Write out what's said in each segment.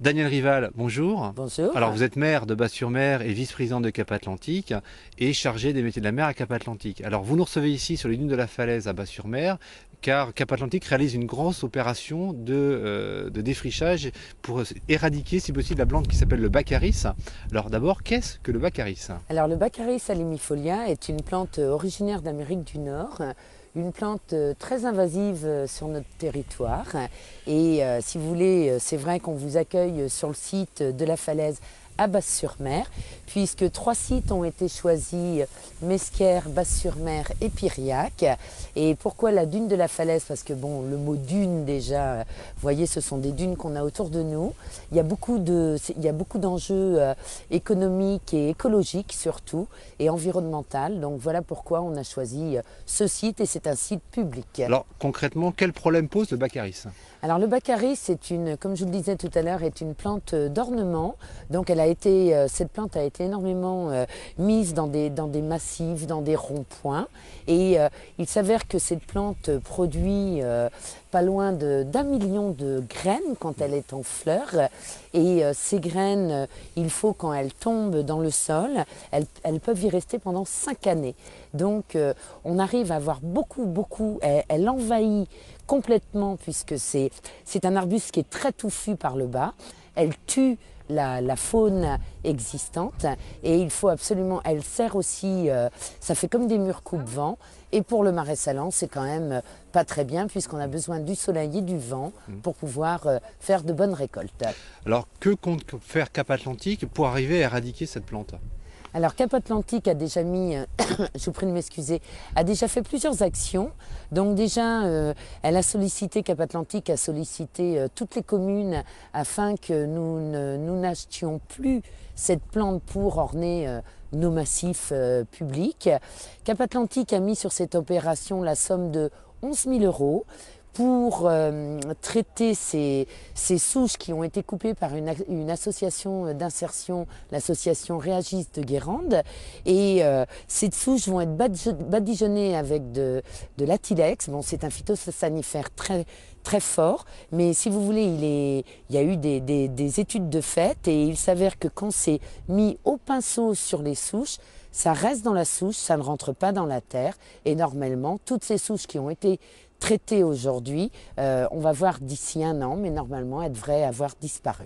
Daniel Rival, bonjour. Bonjour. Alors vous êtes maire de Bas-sur-Mer et vice-président de Cap-Atlantique et chargé des métiers de la mer à Cap-Atlantique. Alors vous nous recevez ici sur les dunes de la Falaise à Bas-sur-Mer car Cap-Atlantique réalise une grosse opération de défrichage pour éradiquer si possible la plante qui s'appelle le baccharis. Alors d'abord, qu'est-ce que le baccharis? Alors le Baccharis alimifolia est une plante originaire d'Amérique du Nord, une plante très invasive sur notre territoire. Et si vous voulez, c'est vrai qu'on vous accueille sur le site de la Falaise à Basse-sur-Mer, puisque 3 sites ont été choisis, Mesquer, Basse-sur-Mer et Piriac. Et pourquoi la dune de la Falaise? Parce que bon, le mot dune déjà, vous voyez, ce sont des dunes qu'on a autour de nous. Il y a beaucoup d'enjeux économiques et écologiques surtout, et environnemental. Donc voilà pourquoi on a choisi ce site, et c'est un site public. Alors concrètement, quel problème pose le baccharis? Alors le baccharis, comme je vous le disais tout à l'heure, est une plante d'ornement. Donc cette plante a été énormément mise dans des massifs, dans des ronds-points. Et il s'avère que cette plante produit pas loin d'1 million de graines quand elle est en fleur. Et ces graines, il faut, quand elles tombent dans le sol, elles peuvent y rester pendant 5 années. Donc on arrive à avoir beaucoup, elle envahit complètement, puisque c'est un arbuste qui est très touffu par le bas. Elle tue la faune existante, et il faut absolument, elle sert aussi, ça fait comme des murs coupe-vent, et pour le marais salant c'est quand même pas très bien, puisqu'on a besoin du soleil et du vent pour pouvoir faire de bonnes récoltes. Alors que compte faire Cap-Atlantique pour arriver à éradiquer cette plante? Alors Cap-Atlantique a déjà mis, je vous prie de m'excuser, a déjà fait plusieurs actions. Donc déjà, elle a sollicité, Cap-Atlantique a sollicité toutes les communes afin que nous n'achetions plus cette plante pour orner nos massifs publics. Cap-Atlantique a mis sur cette opération la somme de 11 000 € pour traiter ces souches qui ont été coupées par une association d'insertion, l'association Réagis de Guérande. Et ces souches vont être badigeonnées avec de l'Atilex. Bon, c'est un phytosanitaire très fort, mais si vous voulez, il y a eu des études de fait, et il s'avère que quand c'est mis au pinceau sur les souches, ça reste dans la souche, ça ne rentre pas dans la terre, et normalement, toutes ces souches qui ont été traitées aujourd'hui, on va voir d'ici 1 an, mais normalement, elles devraient avoir disparu.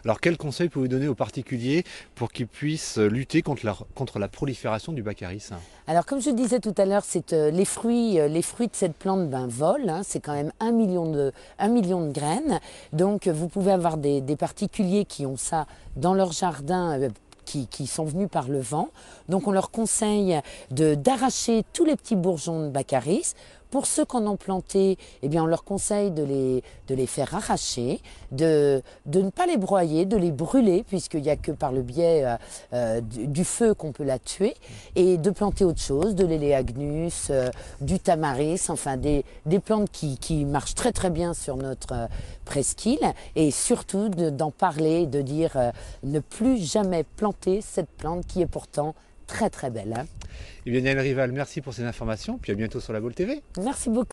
Alors quel conseil pouvez-vous donner aux particuliers pour qu'ils puissent lutter contre la prolifération du baccharis? Alors comme je disais tout à l'heure, les fruits de cette plante volent, hein, c'est quand même 1 million de graines. Donc vous pouvez avoir des particuliers qui ont ça dans leur jardin, qui sont venus par le vent. Donc on leur conseille d'arracher tous les petits bourgeons de baccharis. Pour ceux qu'on a plantés, eh bien on leur conseille de les faire arracher, de ne pas les broyer, de les brûler, puisqu'il n'y a que par le biais du feu qu'on peut la tuer, et de planter autre chose, de l'éléagnus, du tamaris, enfin des plantes qui marchent très bien sur notre presqu'île, et surtout d'en parler, de dire ne plus jamais planter cette plante qui est pourtant très belle. Eh bien Daniel Rival, merci pour ces informations, puis à bientôt sur La Baule TV. Merci beaucoup.